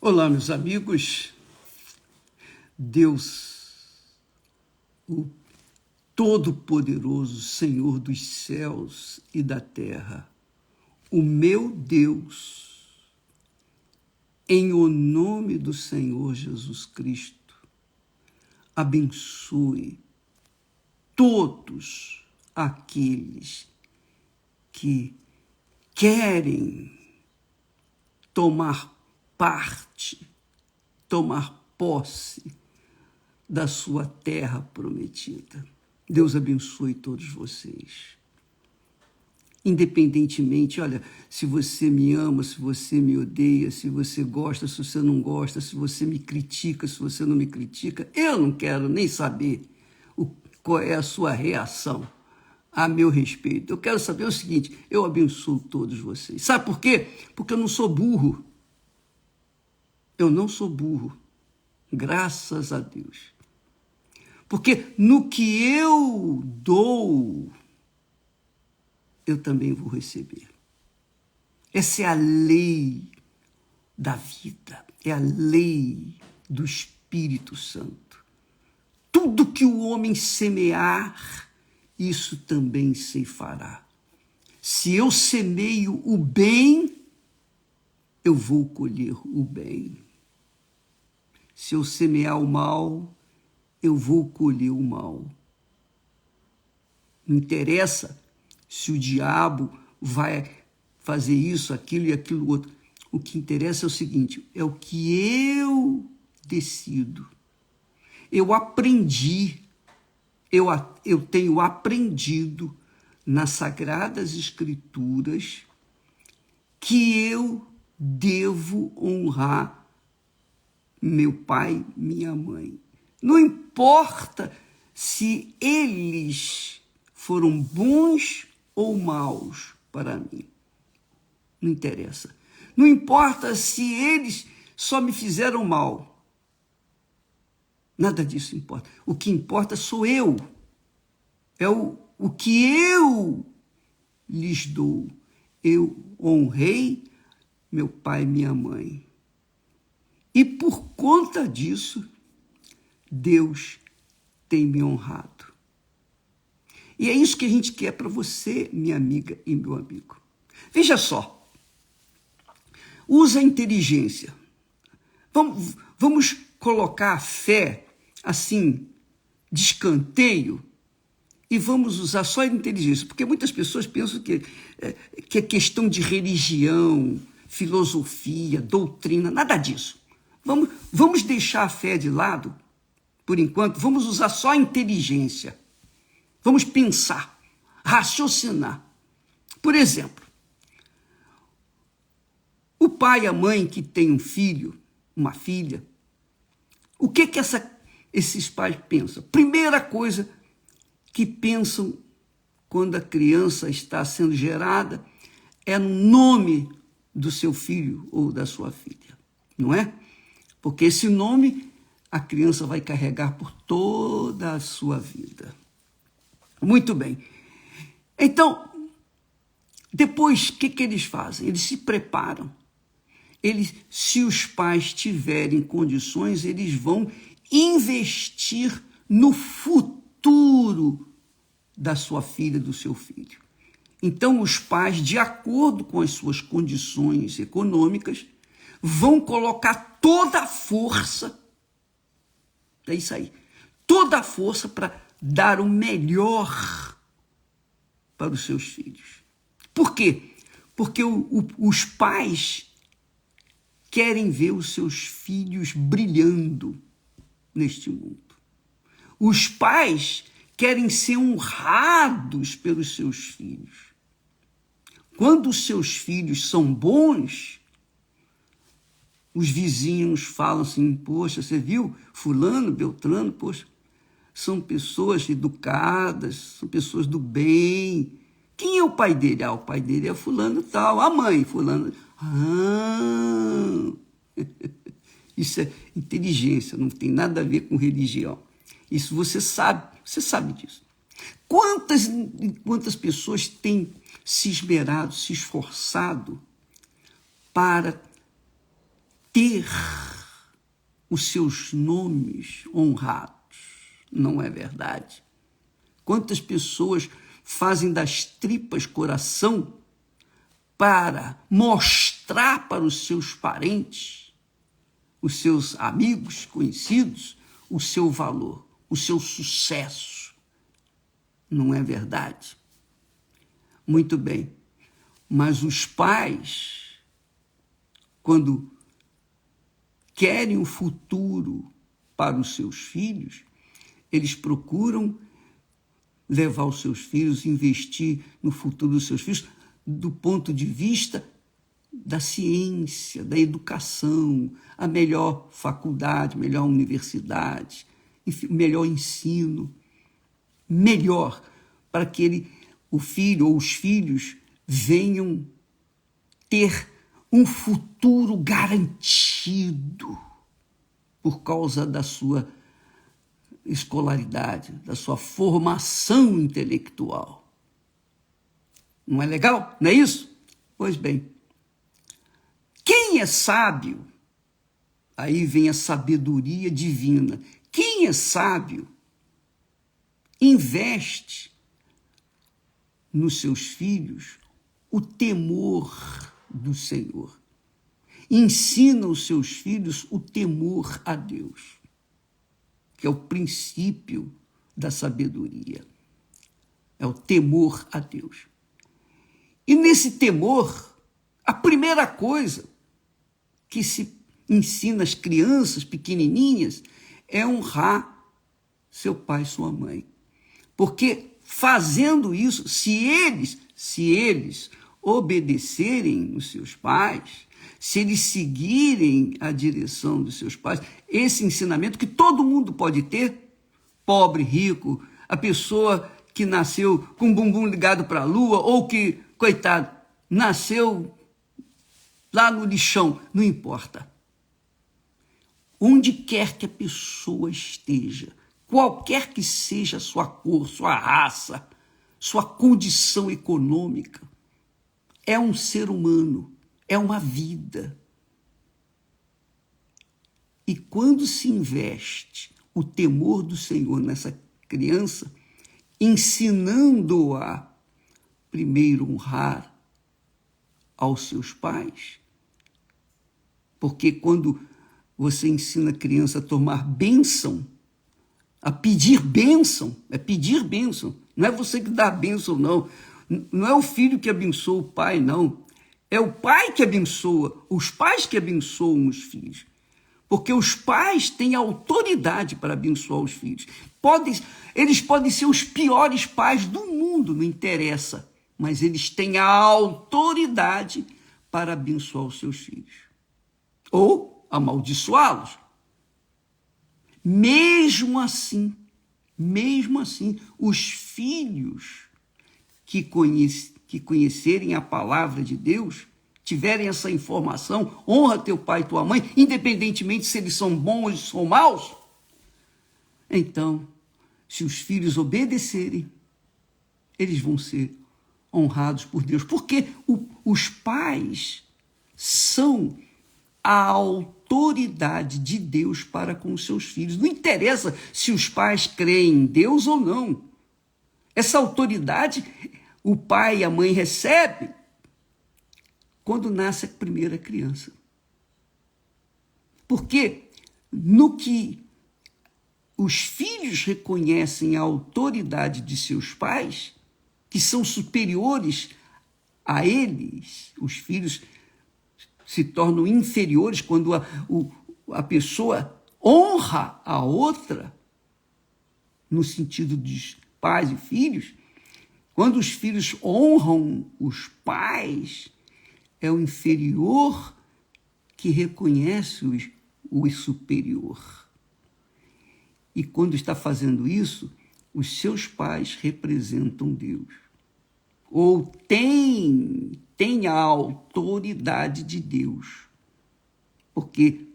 Olá, meus amigos. Deus, o Todo-Poderoso, Senhor dos céus e da terra, o meu Deus, em o nome do Senhor Jesus Cristo, abençoe todos aqueles que querem tomar parte, tomar posse da sua terra prometida. Deus abençoe todos vocês. Independentemente, olha, se você me ama, se você me odeia, se você gosta, se você não gosta, se você me critica, se você não me critica, eu não quero nem saber qual é a sua reação a meu respeito. Eu quero saber o seguinte: eu abençoo todos vocês. Sabe por quê? Porque eu não sou burro. Eu não sou burro, graças a Deus. Porque no que eu dou, eu também vou receber. Essa é a lei da vida, é a lei do Espírito Santo. Tudo que o homem semear, isso também se fará. Se eu semeio o bem, eu vou colher o bem. Se eu semear o mal, eu vou colher o mal. Não interessa se o diabo vai fazer isso, aquilo e aquilo outro. O que interessa é o seguinte: é o que eu decido. Eu aprendi, eu tenho aprendido nas Sagradas Escrituras que eu devo honrar meu pai, minha mãe. Não importa se eles foram bons ou maus para mim. Não interessa. Não importa se eles só me fizeram mal. Nada disso importa. O que importa sou eu. É o que eu lhes dou. Eu honrei meu pai e minha mãe. E por conta disso, Deus tem me honrado. E é isso que a gente quer para você, minha amiga e meu amigo. Veja só, usa a inteligência. Vamos colocar a fé assim, de escanteio, e vamos usar só a inteligência, porque muitas pessoas pensam que é questão de religião, filosofia, doutrina, nada disso. Vamos deixar a fé de lado, por enquanto, vamos usar só a inteligência. Vamos pensar, raciocinar. Por exemplo, o pai e a mãe que tem um filho, uma filha, o que esses pais pensam? Primeira coisa que pensam quando a criança está sendo gerada é no nome do seu filho ou da sua filha, não é? Porque esse nome a criança vai carregar por toda a sua vida. Muito bem. Então, depois, o que eles fazem? Eles se preparam. Se os pais tiverem condições, eles vão investir no futuro da sua filha, do seu filho. Então, os pais, de acordo com as suas condições econômicas, vão colocar toda a força, é isso aí, toda a força para dar o melhor para os seus filhos. Por quê? Porque os pais querem ver os seus filhos brilhando neste mundo. Os pais querem ser honrados pelos seus filhos. Quando os seus filhos são bons, os vizinhos falam assim: poxa, você viu fulano, beltrano, poxa, são pessoas educadas, são pessoas do bem. Quem é o pai dele? O pai dele é fulano tal. A mãe, fulano. Isso é inteligência, não tem nada a ver com religião. Isso você sabe disso. Quantas pessoas têm se esmerado, se esforçado para ter os seus nomes honrados. Não é verdade? Quantas pessoas fazem das tripas coração para mostrar para os seus parentes, os seus amigos, conhecidos, o seu valor, o seu sucesso. Não é verdade? Muito bem. Mas os pais, quando querem o futuro para os seus filhos, eles procuram levar os seus filhos, investir no futuro dos seus filhos, do ponto de vista da ciência, da educação, a melhor faculdade, melhor universidade, enfim, melhor ensino, melhor para que o filho ou os filhos venham ter um futuro garantido por causa da sua escolaridade, da sua formação intelectual. Não é legal? Não é isso? Pois bem, quem é sábio? Aí vem a sabedoria divina. Quem é sábio investe nos seus filhos o temor do Senhor. Ensina os seus filhos o temor a Deus, que é o princípio da sabedoria. É o temor a Deus. E nesse temor, a primeira coisa que se ensina às crianças pequenininhas é honrar seu pai e sua mãe. Porque fazendo isso, se eles obedecerem os seus pais, se eles seguirem a direção dos seus pais, esse ensinamento que todo mundo pode ter, pobre, rico, a pessoa que nasceu com o bumbum ligado para a lua, ou que, coitado, nasceu lá no lixão, não importa. Onde quer que a pessoa esteja, qualquer que seja a sua cor, sua raça, sua condição econômica, é um ser humano, é uma vida. E quando se investe o temor do Senhor nessa criança, ensinando-a primeiro honrar aos seus pais, porque quando você ensina a criança a tomar bênção, a pedir bênção, é pedir bênção, não é você que dá a bênção, não. Não é o filho que abençoa o pai, não. É o pai que abençoa, os pais que abençoam os filhos. Porque os pais têm autoridade para abençoar os filhos. Eles podem ser os piores pais do mundo, não interessa. Mas eles têm a autoridade para abençoar os seus filhos. Ou amaldiçoá-los. Mesmo assim, os filhos que conhecerem a palavra de Deus, tiverem essa informação, honra teu pai e tua mãe, independentemente se eles são bons ou são maus. Então, se os filhos obedecerem, eles vão ser honrados por Deus, porque os pais são a autoridade de Deus para com os seus filhos. Não interessa se os pais creem em Deus ou não. Essa autoridade o pai e a mãe recebem quando nasce a primeira criança. Porque no que os filhos reconhecem a autoridade de seus pais, que são superiores a eles, os filhos se tornam inferiores quando a pessoa honra a outra, no sentido de pais e filhos. Quando os filhos honram os pais, é o inferior que reconhece o superior. E quando está fazendo isso, os seus pais representam Deus. Ou tem a autoridade de Deus. Porque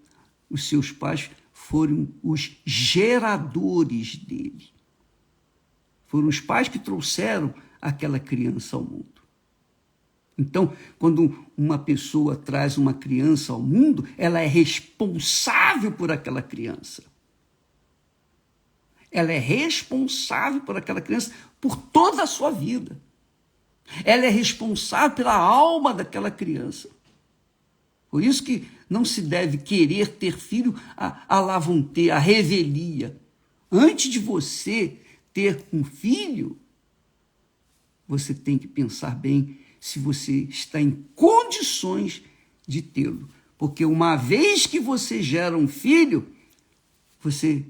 os seus pais foram os geradores dele. Foram os pais que trouxeram aquela criança ao mundo. Então, quando uma pessoa traz uma criança ao mundo, ela é responsável por aquela criança. Ela é responsável por aquela criança por toda a sua vida. Ela é responsável pela alma daquela criança. Por isso que não se deve querer ter filho à lá vão ter, à revelia. Antes de você ter um filho, você tem que pensar bem se você está em condições de tê-lo. Porque uma vez que você gera um filho, você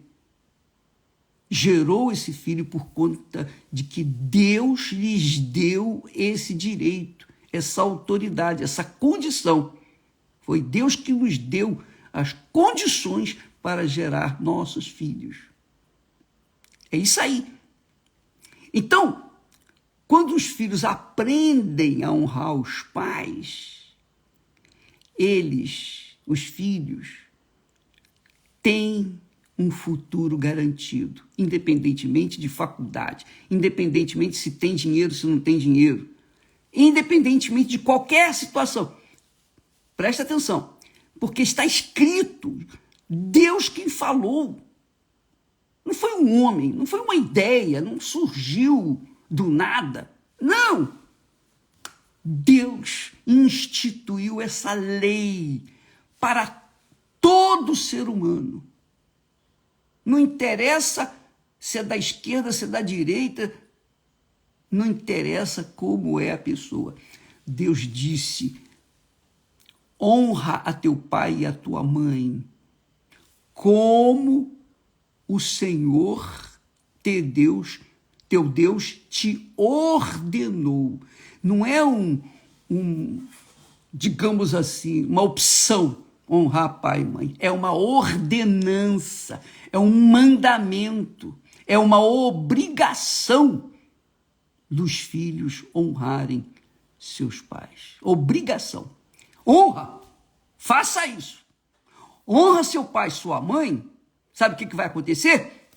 gerou esse filho por conta de que Deus lhes deu esse direito, essa autoridade, essa condição. Foi Deus que nos deu as condições para gerar nossos filhos. É isso aí. Então, quando os filhos aprendem a honrar os pais, os filhos, têm um futuro garantido, independentemente de faculdade, independentemente se tem dinheiro, se não tem dinheiro, independentemente de qualquer situação. Presta atenção, porque está escrito, Deus quem falou. Não foi um homem, não foi uma ideia, não surgiu do nada. Não! Deus instituiu essa lei para todo ser humano. Não interessa se é da esquerda, se é da direita, não interessa como é a pessoa. Deus disse: honra a teu pai e a tua mãe, como o Senhor teu Deus te ordenou. Não é digamos assim, uma opção honrar pai e mãe. É uma ordenança, é um mandamento, é uma obrigação dos filhos honrarem seus pais. Obrigação. Honra, faça isso. Honra seu pai e sua mãe. Sabe o que vai acontecer?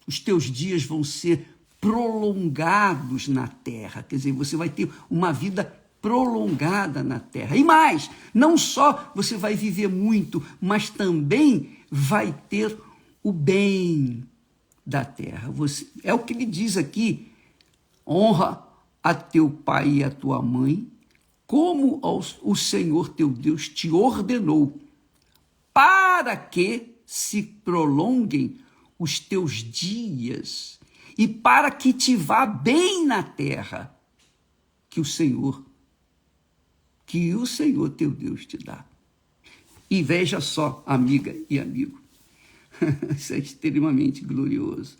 Os teus dias vão ser prolongados na terra. Quer dizer, você vai ter uma vida prolongada na terra. E mais, não só você vai viver muito, mas também vai ter o bem da terra. É o que ele diz aqui: honra a teu pai e a tua mãe, como o Senhor teu Deus te ordenou, para que se prolonguem os teus dias e para que te vá bem na terra que o Senhor teu Deus te dá. E veja só, amiga e amigo, isso é extremamente glorioso.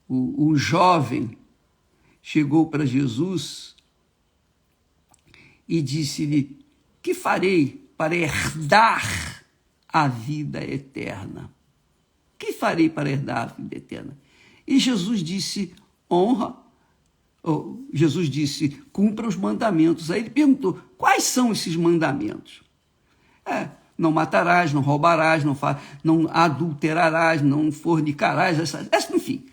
O jovem chegou para Jesus e disse-lhe: que farei para herdar a vida eterna? Que farei para herdar a vida eterna? E Jesus disse: Jesus disse: cumpra os mandamentos. Aí ele perguntou: quais são esses mandamentos? Não matarás, não roubarás, não adulterarás, não fornicarás, enfim.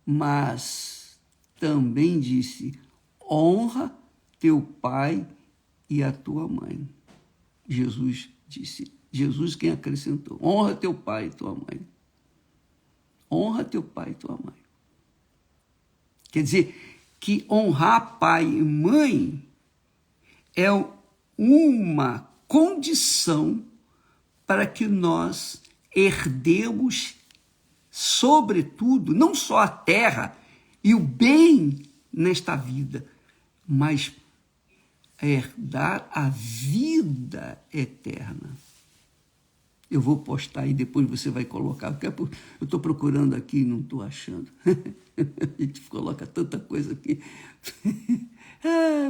Mas também disse: honra teu pai e a tua mãe. Jesus quem acrescentou: honra teu pai e tua mãe. Honra teu pai e tua mãe. Quer dizer que honrar pai e mãe é uma condição para que nós herdemos, sobretudo, não só a terra e o bem nesta vida, mas herdar a vida eterna. Eu vou postar aí, depois você vai colocar. Eu estou procurando aqui e não estou achando. A gente coloca tanta coisa aqui.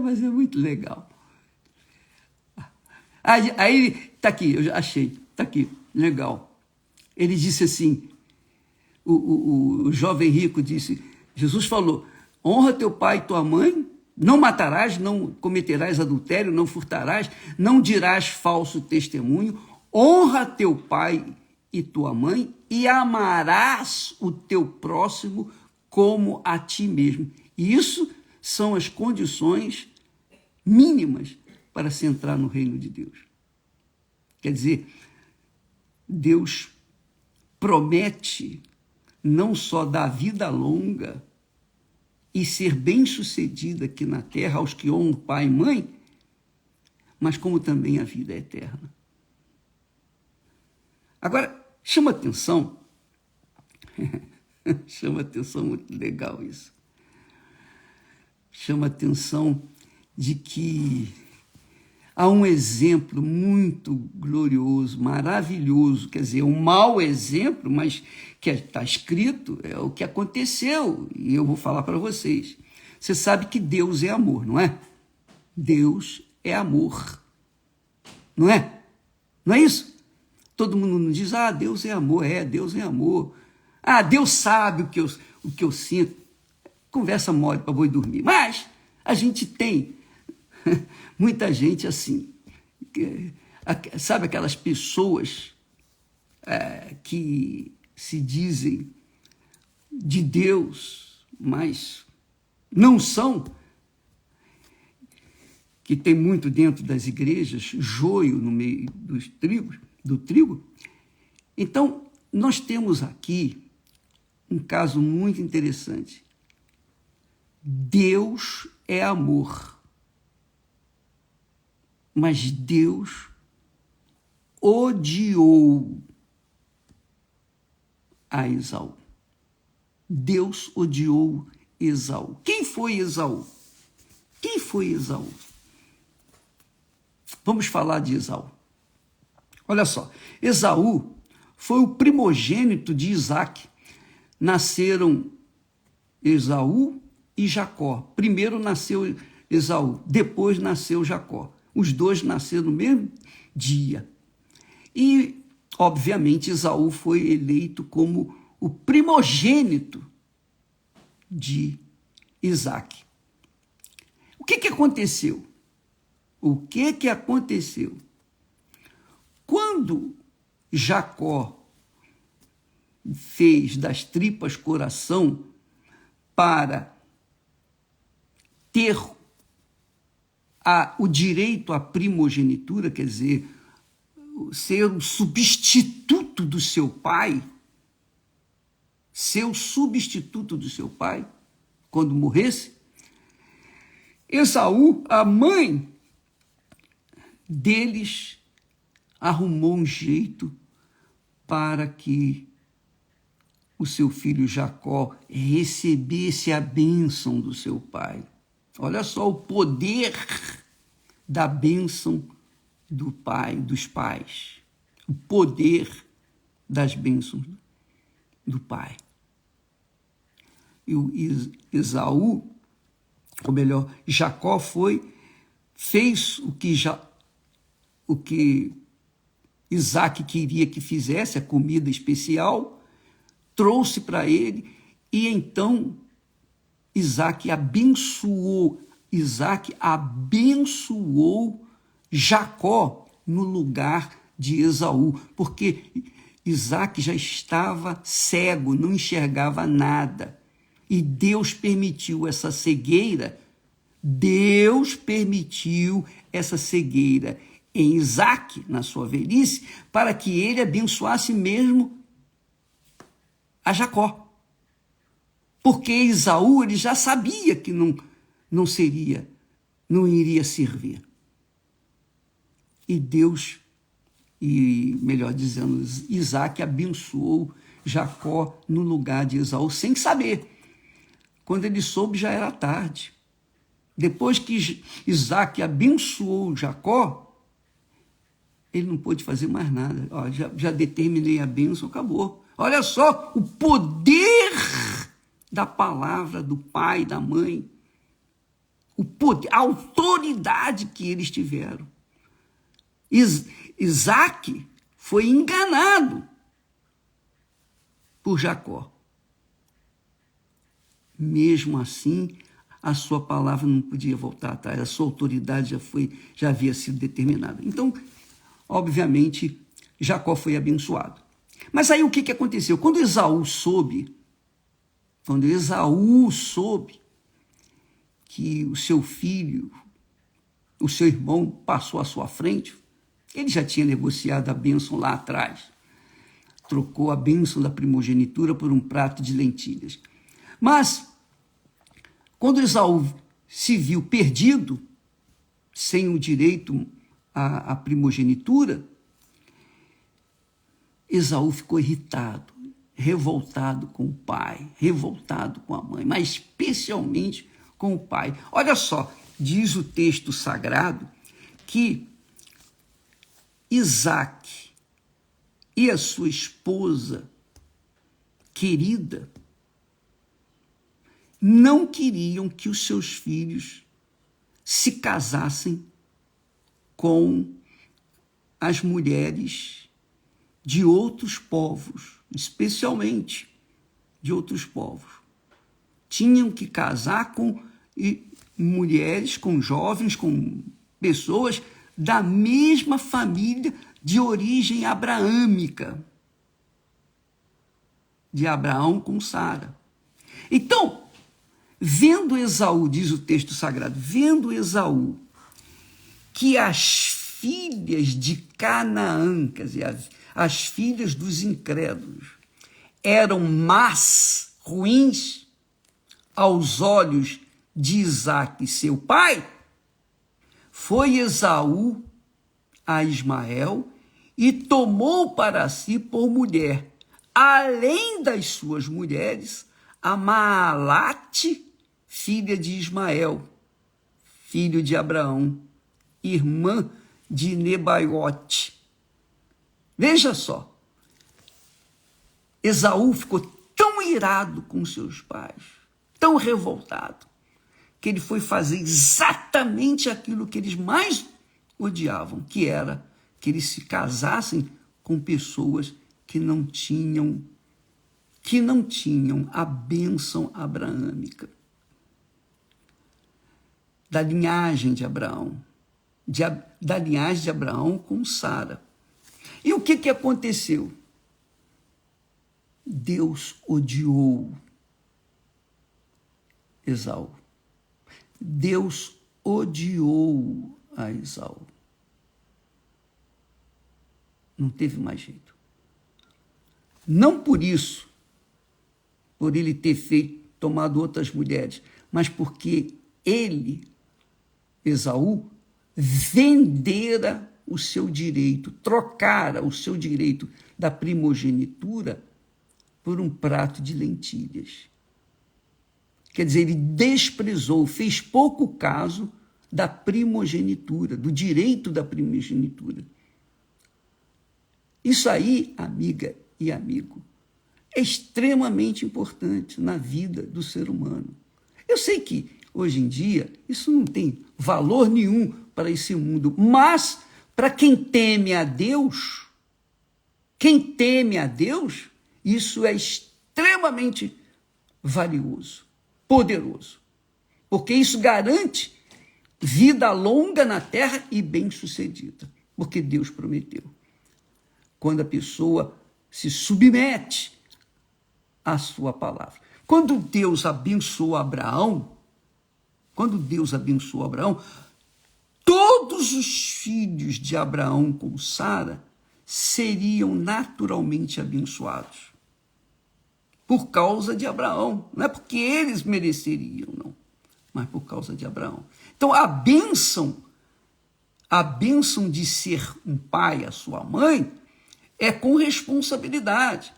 Mas é muito legal. Aí está aqui, eu já achei. Está aqui, legal. Ele disse assim, o jovem rico disse, Jesus falou: honra teu pai e tua mãe, não matarás, não cometerás adultério, não furtarás, não dirás falso testemunho, honra teu pai e tua mãe e amarás o teu próximo como a ti mesmo. E isso são as condições mínimas para se entrar no reino de Deus. Quer dizer, Deus promete não só dar vida longa e ser bem-sucedido aqui na terra aos que honram pai e mãe, mas como também a vida eterna. Agora, chama atenção, chama atenção, muito legal isso, chama atenção de que há um exemplo muito glorioso, maravilhoso, quer dizer, um mau exemplo, mas que está escrito, é o que aconteceu, e eu vou falar para vocês. Você sabe que Deus é amor, não é? Deus é amor, não é? Não é isso? Todo mundo não diz, Deus é amor, Deus é amor. Deus sabe o que eu sinto. Conversa mole para boi dormir. Mas a gente tem muita gente assim, sabe aquelas pessoas que se dizem de Deus, mas não são, que tem muito dentro das igrejas, joio no meio do trigo. Então, nós temos aqui um caso muito interessante. Deus é amor, mas Deus odiou a Esaú. Deus odiou Esaú. Quem foi Esaú? Quem foi Esaú? Vamos falar de Esaú. Olha só, Esaú foi o primogênito de Isaac. Nasceram Esaú e Jacó. Primeiro nasceu Esaú, depois nasceu Jacó. Os dois nasceram no mesmo dia. E, obviamente, Esaú foi eleito como o primogênito de Isaac. O que aconteceu? O que aconteceu? Quando Jacó fez das tripas coração para ter o direito à primogenitura, quer dizer, ser o substituto do seu pai, quando morresse, Esaú, a mãe deles, arrumou um jeito para que o seu filho Jacó recebesse a bênção do seu pai. Olha só o poder da bênção do pai, dos pais. O poder das bênçãos do pai. E o Esaú, ou melhor, Jacó fez o que Isaac queria que fizesse, a comida especial, trouxe para ele, e então Isaac abençoou Jacó no lugar de Esaú, porque Isaac já estava cego, não enxergava nada, e Deus permitiu essa cegueira em Isaac, na sua velhice, para que ele abençoasse mesmo a Jacó. Porque Esaú ele já sabia que não iria servir. E Deus, melhor dizendo, Isaac abençoou Jacó no lugar de Esaú, sem saber. Quando ele soube, já era tarde. Depois que Isaac abençoou Jacó, ele não pôde fazer mais nada. Já determinei a bênção, acabou. Olha só o poder da palavra do pai e da mãe. O poder, a autoridade que eles tiveram. Isaac foi enganado por Jacó. Mesmo assim, a sua palavra não podia voltar atrás, a sua autoridade já havia sido determinada. Então, obviamente, Jacó foi abençoado. Mas aí o que aconteceu? Quando Esaú soube que o seu filho, o seu irmão passou à sua frente, ele já tinha negociado a bênção lá atrás. Trocou a bênção da primogenitura por um prato de lentilhas. Mas, quando Esaú se viu perdido, sem o direito à primogenitura, Esaú ficou irritado, revoltado com o pai, revoltado com a mãe, mas especialmente com o pai. Olha só, diz o texto sagrado que Isaque e a sua esposa querida não queriam que os seus filhos se casassem com as mulheres de outros povos, especialmente de outros povos. Tinham que casar com mulheres, com jovens, com pessoas da mesma família de origem abraâmica, de Abraão com Sara. Então, vendo Esaú, diz o texto sagrado, vendo Esaú, que as filhas de Canaã, quer dizer, as filhas dos incrédulos, eram más, ruins, aos olhos de Isaque, seu pai, foi Esaú a Ismael e tomou para si por mulher, além das suas mulheres, a Maalate, filha de Ismael, filho de Abraão, irmã de Nebaiote. Veja só, Esaú ficou tão irado com seus pais, tão revoltado, que ele foi fazer exatamente aquilo que eles mais odiavam, que era que eles se casassem com pessoas que não tinham a bênção abraâmica, da linhagem de Abraão, da linhagem de Abraão com Sara. E o que aconteceu? Deus odiou Esaú. Deus odiou a Esaú. Não teve mais jeito. Não por isso, por ele ter tomado outras mulheres, mas porque ele, Esaú, vendera o seu direito, trocara o seu direito da primogenitura por um prato de lentilhas. Quer dizer, ele desprezou, fez pouco caso da primogenitura, do direito da primogenitura. Isso aí, amiga e amigo, é extremamente importante na vida do ser humano. Eu sei que, hoje em dia, isso não tem valor nenhum para esse mundo, mas para quem teme a Deus, isso é extremamente valioso, poderoso, porque isso garante vida longa na terra e bem-sucedida, porque Deus prometeu. Quando a pessoa se submete à sua palavra. Quando Deus abençoou Abraão, todos os filhos de Abraão com Sara seriam naturalmente abençoados. Por causa de Abraão. Não é porque eles mereceriam, não. Mas por causa de Abraão. Então, a bênção de ser um pai, a sua mãe, é com responsabilidade.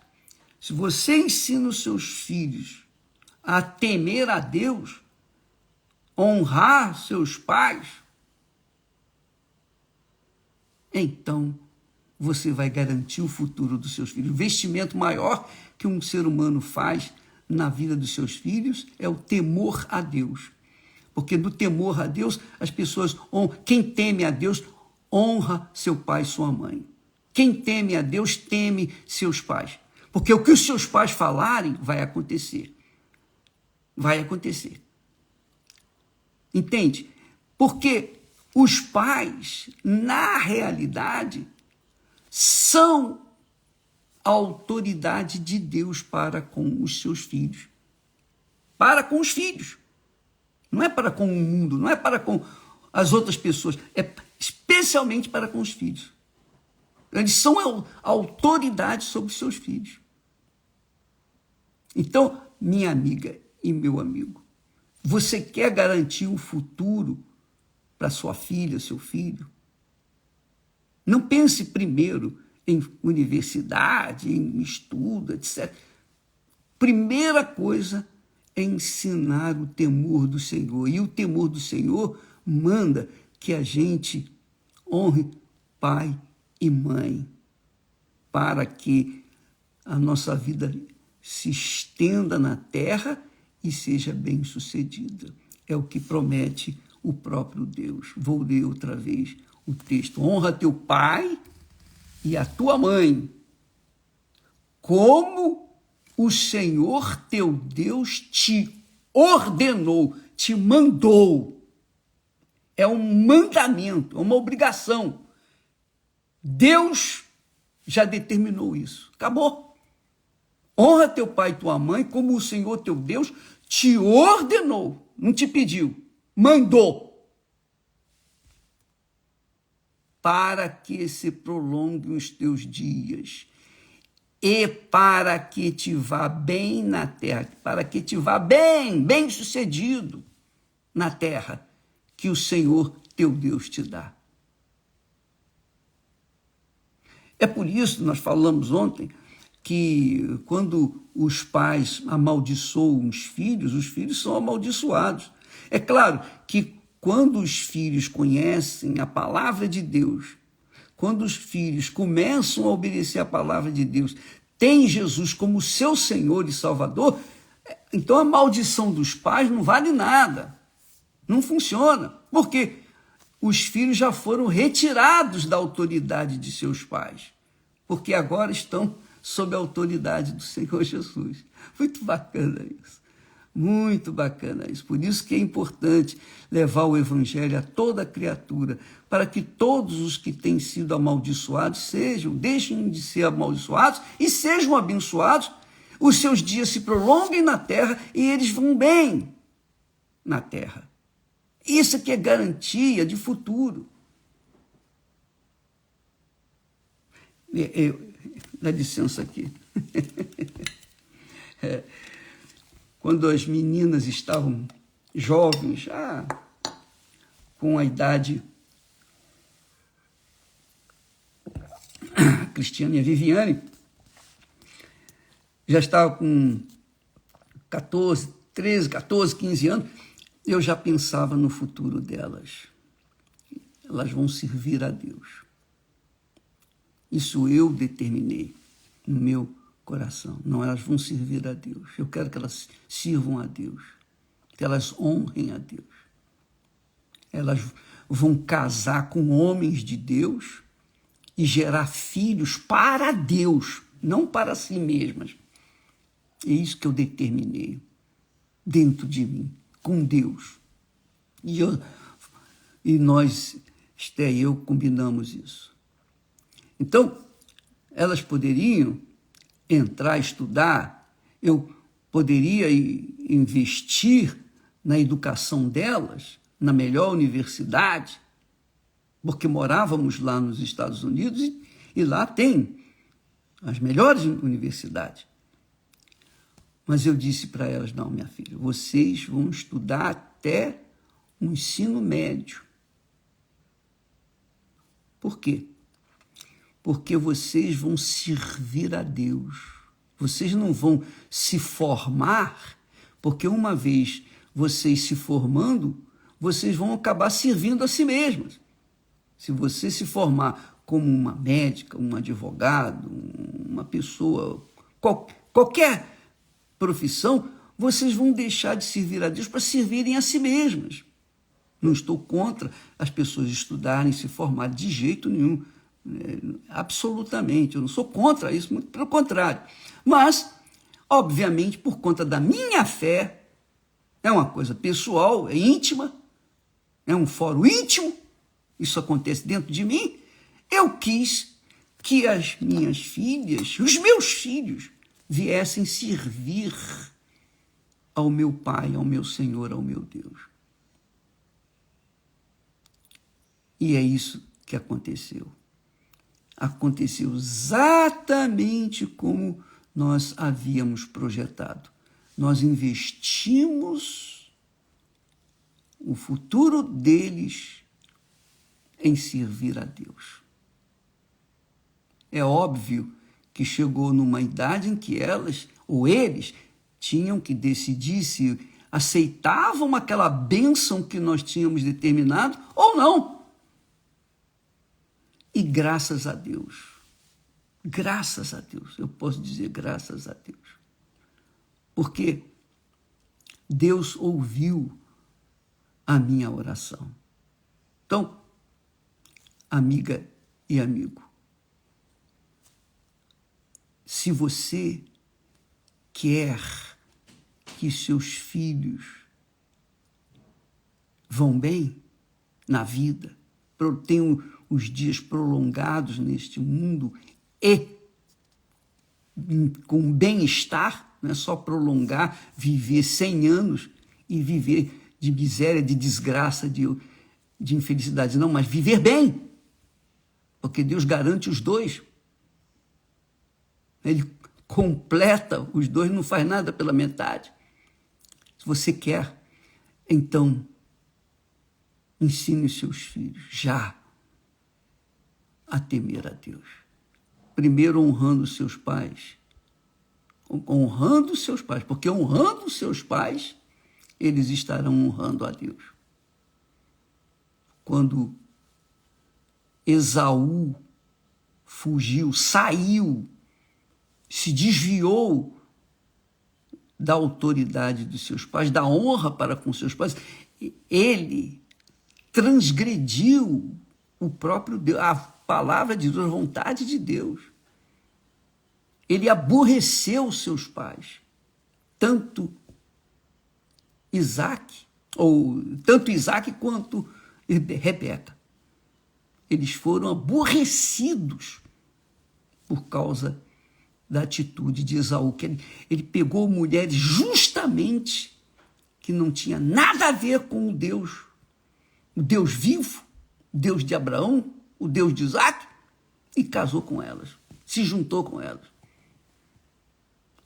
Se você ensina os seus filhos a temer a Deus, honrar seus pais, então você vai garantir o futuro dos seus filhos. O investimento maior que um ser humano faz na vida dos seus filhos é o temor a Deus. Porque no temor a Deus, as pessoas honram. Quem teme a Deus, honra seu pai e sua mãe. Quem teme a Deus, teme seus pais. Porque o que os seus pais falarem vai acontecer. Vai acontecer. Entende? Porque os pais, na realidade, são a autoridade de Deus para com os seus filhos. Para com os filhos. Não é para com o mundo, não é para com as outras pessoas, é especialmente para com os filhos. Eles são a autoridade sobre os seus filhos. Então, minha amiga e meu amigo, você quer garantir um futuro para sua filha, seu filho? Não pense primeiro em universidade, em estudo, etc. Primeira coisa é ensinar o temor do Senhor. E o temor do Senhor manda que a gente honre pai e mãe, para que a nossa vida se estenda na terra e seja bem-sucedida. É o que promete o próprio Deus. Vou ler outra vez o texto. Honra teu pai e a tua mãe, como o Senhor teu Deus te ordenou, te mandou. É um mandamento, é uma obrigação. Deus já determinou isso. Acabou. Honra teu pai e tua mãe, como o Senhor teu Deus te ordenou, não te pediu, mandou. Para que se prolonguem os teus dias e para que te vá bem na terra, para que te vá bem sucedido na terra que o Senhor teu Deus te dá. É por isso que nós falamos ontem que quando os pais amaldiçoam os filhos são amaldiçoados. É claro que quando os filhos conhecem a palavra de Deus, quando os filhos começam a obedecer a palavra de Deus, têm Jesus como seu Senhor e Salvador, então a maldição dos pais não vale nada, não funciona. Por quê? Os filhos já foram retirados da autoridade de seus pais, porque agora estão sob a autoridade do Senhor Jesus. Muito bacana isso. Muito bacana isso. Por isso que é importante levar o evangelho a toda criatura, para que todos os que têm sido amaldiçoados deixem de ser amaldiçoados e sejam abençoados, os seus dias se prolonguem na terra e eles vão bem na terra. Isso que é garantia de futuro. Dá licença aqui. Quando as meninas estavam jovens, já com a idade, a Cristiane e a Viviane, já estava com 13, 14, 15 anos, eu já pensava no futuro delas. Elas vão servir a Deus. Isso eu determinei no meu coração. Não, elas vão servir a Deus. Eu quero que elas sirvam a Deus, que elas honrem a Deus. Elas vão casar com homens de Deus e gerar filhos para Deus, não para si mesmas. É isso que eu determinei dentro de mim, com Deus. E nós, Esté e eu, combinamos isso. Então, elas poderiam entrar, estudar, eu poderia investir na educação delas, na melhor universidade, porque morávamos lá nos Estados Unidos e lá tem as melhores universidades. Mas eu disse para elas, não, minha filha, vocês vão estudar até o ensino médio. Por quê? Porque vocês vão servir a Deus. Vocês não vão se formar, porque uma vez vocês se formando, vocês vão acabar servindo a si mesmos. Se você se formar como uma médica, um advogado, uma pessoa, qualquer profissão, vocês vão deixar de servir a Deus para servirem a si mesmas. Não estou contra as pessoas estudarem, se formarem de jeito nenhum. Absolutamente, eu não sou contra isso, muito pelo contrário. Mas, obviamente, por conta da minha fé, é uma coisa pessoal, é íntima, é um fórum íntimo, isso acontece dentro de mim, eu quis que as minhas filhas, os meus filhos, viessem servir ao meu Pai, ao meu Senhor, ao meu Deus. E é isso que aconteceu. Aconteceu exatamente como nós havíamos projetado. Nós investimos o futuro deles em servir a Deus. É óbvio que chegou numa idade em que elas, ou eles, tinham que decidir se aceitavam aquela bênção que nós tínhamos determinado ou não. E graças a Deus, eu posso dizer graças a Deus, porque Deus ouviu a minha oração. Então, amiga e amigo, se você quer que seus filhos vão bem na vida, tenham os dias prolongados neste mundo e com bem-estar, não é só prolongar, viver 100 anos e viver de miséria, de desgraça, de infelicidade, não, mas viver bem, porque Deus garante os dois. Ele completa os dois, não faz nada pela metade. Se você quer, então, ensine os seus filhos já a temer a Deus. Primeiro honrando os seus pais. Honrando os seus pais, porque honrando os seus pais, eles estarão honrando a Deus. Quando Esaú fugiu, saiu, se desviou da autoridade dos seus pais, da honra para com seus pais, ele transgrediu o próprio Deus, a palavra de Deus, a vontade de Deus. Ele aborreceu seus pais, tanto Isaac quanto Rebeca. Eles foram aborrecidos por causa da atitude de Esaú, que ele pegou mulheres justamente que não tinha nada a ver com o Deus vivo, o Deus de Abraão, o Deus de Isaac, e casou com elas, se juntou com elas.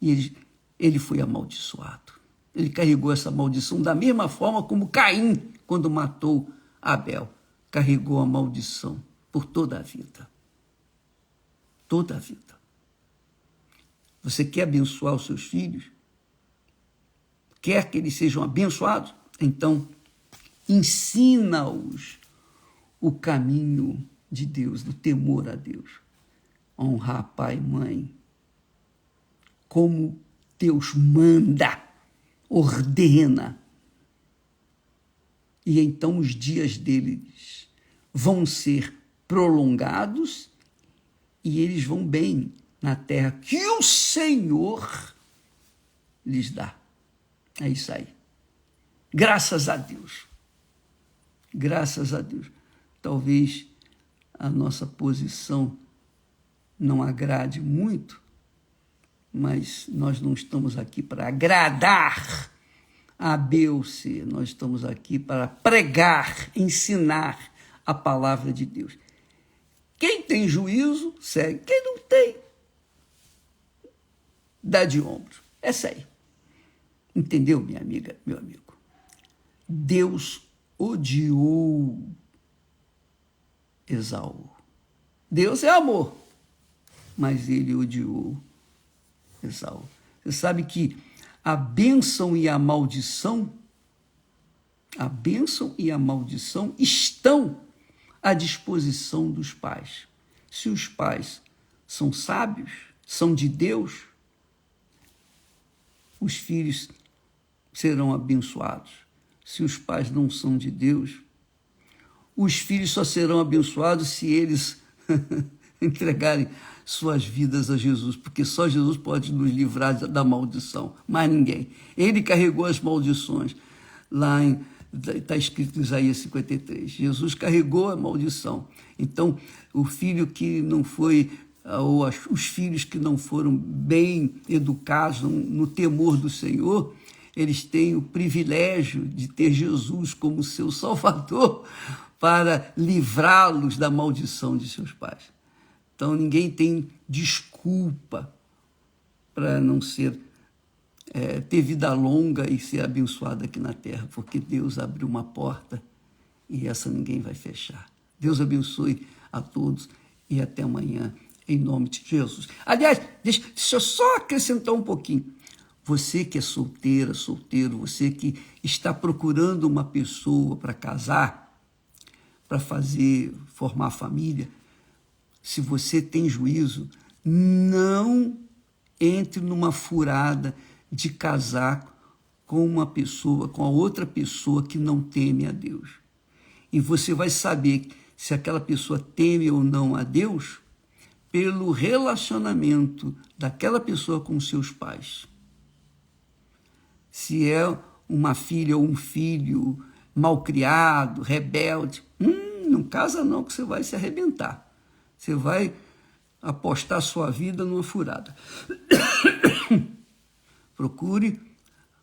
E ele foi amaldiçoado. Ele carregou essa maldição da mesma forma como Caim, quando matou Abel, carregou a maldição por toda a vida. Toda a vida. Você quer abençoar os seus filhos? Quer que eles sejam abençoados? Então, ensina-os o caminho de Deus, do temor a Deus. Honrar pai e mãe, como Deus manda, ordena. E então os dias deles vão ser prolongados e eles vão bem na terra que o Senhor lhes dá. É isso aí. Graças a Deus. Graças a Deus. Talvez a nossa posição não agrade muito, mas nós não estamos aqui para agradar a B ou C. Nós estamos aqui para pregar, ensinar a palavra de Deus. Quem tem juízo, segue. Quem não tem, dá de ombro. Essa aí. Entendeu, minha amiga, meu amigo? Deus odiou Esaú. Deus é amor, mas ele odiou Esaú. Você sabe que a bênção e a maldição estão à disposição dos pais. Se os pais são sábios, são de Deus, os filhos serão abençoados. Se os pais não são de Deus, os filhos só serão abençoados se eles entregarem suas vidas a Jesus, porque só Jesus pode nos livrar da maldição, mais ninguém. Ele carregou as maldições. Lá está escrito em Isaías 53. Jesus carregou a maldição. Então, o filho que não foi, ou os filhos que não foram bem educados no temor do Senhor, eles têm o privilégio de ter Jesus como seu Salvador, para livrá-los da maldição de seus pais. Então, ninguém tem desculpa para não ter vida longa e ser abençoado aqui na terra, porque Deus abriu uma porta e essa ninguém vai fechar. Deus abençoe a todos e até amanhã, em nome de Jesus. Aliás, deixa eu só acrescentar um pouquinho. Você que é solteira, solteiro, você que está procurando uma pessoa para casar, para formar família, se você tem juízo, não entre numa furada de casar com uma pessoa, com a outra pessoa que não teme a Deus. E você vai saber se aquela pessoa teme ou não a Deus pelo relacionamento daquela pessoa com seus pais. Se é uma filha ou um filho malcriado, rebelde, não casa não, que você vai se arrebentar. Você vai apostar sua vida numa furada. Procure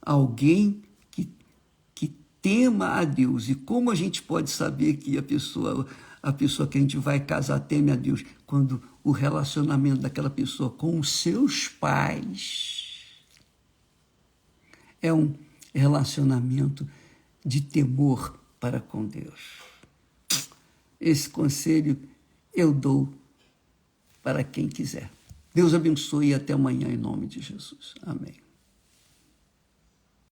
alguém que tema a Deus. E como a gente pode saber que a pessoa que a gente vai casar teme a Deus? Quando o relacionamento daquela pessoa com os seus pais é um relacionamento de temor para com Deus. Esse conselho eu dou para quem quiser. Deus abençoe e até amanhã em nome de Jesus. Amém.